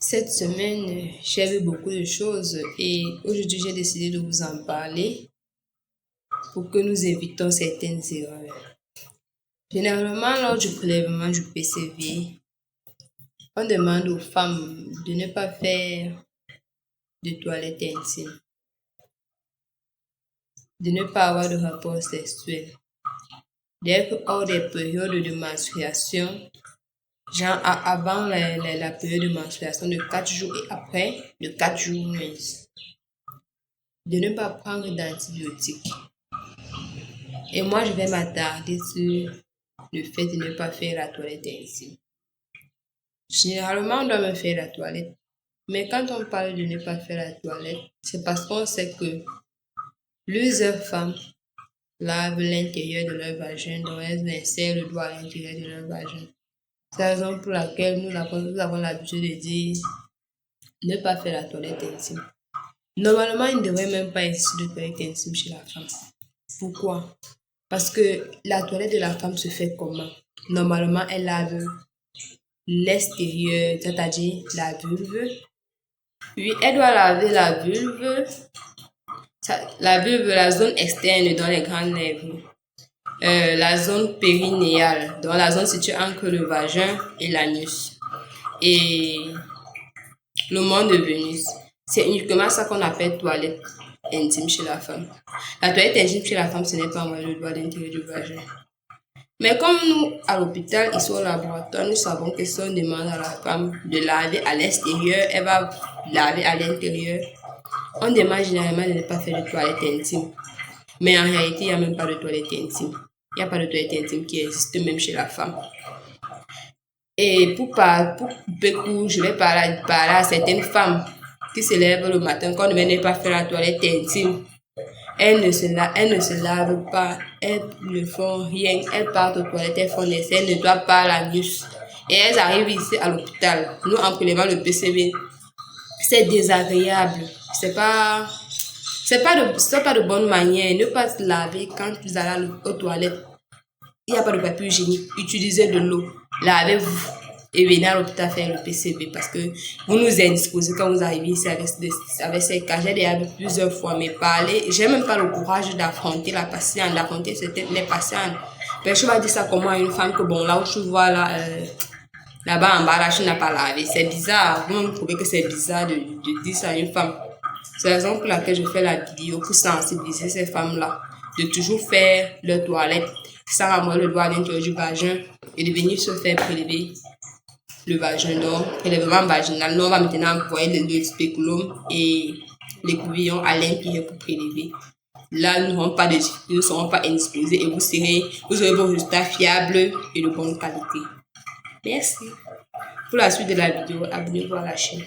Cette semaine, j'ai vu beaucoup de choses et aujourd'hui, j'ai décidé de vous en parler pour que nous évitons certaines erreurs. Généralement, lors du prélèvement du PCV, on demande aux femmes de ne pas faire de toilette intime, de ne pas avoir de rapport sexuel, d'être hors des périodes de menstruation, genre avant la période de menstruation de 4 jours et après de 4 jours moins, de ne pas prendre d'antibiotiques. Et moi, je vais m'attarder sur le fait de ne pas faire la toilette intime. Généralement, on doit me faire la toilette. Mais quand on parle de ne pas faire la toilette, c'est parce qu'on sait que plusieurs femmes lavent l'intérieur de leur vagin, donc elles insèrent le doigt à l'intérieur de leur vagin. C'est la raison pour laquelle nous avons l'habitude de dire ne pas faire la toilette intime. Normalement, il ne devrait même pas exister de toilette intime chez la femme. Pourquoi? Parce que la toilette de la femme se fait comment? Normalement, elle lave l'extérieur, c'est-à-dire la vulve. Puis, elle doit laver la vulve, la zone externe dans les grandes lèvres. La zone périnéale, donc la zone située entre le vagin et l'anus. Et le monde de Vénus. C'est uniquement ça qu'on appelle toilette intime chez la femme. La toilette intime chez la femme, ce n'est pas envoyer le doigt à l'intérieur du vagin. Mais comme nous, à l'hôpital, ici au laboratoire, nous savons que si on demande à la femme de laver à l'extérieur, elle va laver à l'intérieur. On demande généralement de ne pas faire de toilette intime. Mais en réalité, il n'y a même pas de toilette intime. Il n'y a pas de toilette intime qui existe même chez la femme. Et pour couper court, je vais parler à certaines femmes qui se lèvent le matin quand on ne veut pas faire la toilette intime. Elles ne se lavent pas, elles ne font rien, elles partent aux toilettes, elles font des elles ne nettoient pas l'anus. Et elles arrivent ici à l'hôpital. Nous, en prélevant le PCV, c'est désagréable. C'est pas de bonne manière. Ne pas se laver quand vous allez aux toilettes. Il n'y a pas de papier hygiénique. Utilisez de l'eau. Lavez-vous. Et venez à l'hôpital faire le PCB parce que vous nous indisposez quand vous arrivez ici avec ces cas. J'ai déjà vu plusieurs fois mais parler. J'ai même pas le courage d'affronter la patiente, d'affronter les patientes. Personne va dire ça comment à une femme que bon, là où tu vois là-bas en bas, là, tu n'as pas lavé. C'est bizarre. Vous me trouvez que c'est bizarre de dire ça à une femme. C'est la raison pour laquelle je fais la vidéo pour sensibiliser ces femmes-là de toujours faire leur toilette sans avoir le doigt à l'intérieur du vagin et de venir se faire prélever le vagin. Donc, prélèvement vaginal. Nous, on va maintenant envoyer le spéculum et les couvillons à l'intérieur pour prélever. Là, nous n'aurons pas de difficultés, nous ne serons pas indisposés et vous aurez vos résultats fiables et de bonne qualité. Merci. Pour la suite de la vidéo, abonnez-vous à la chaîne.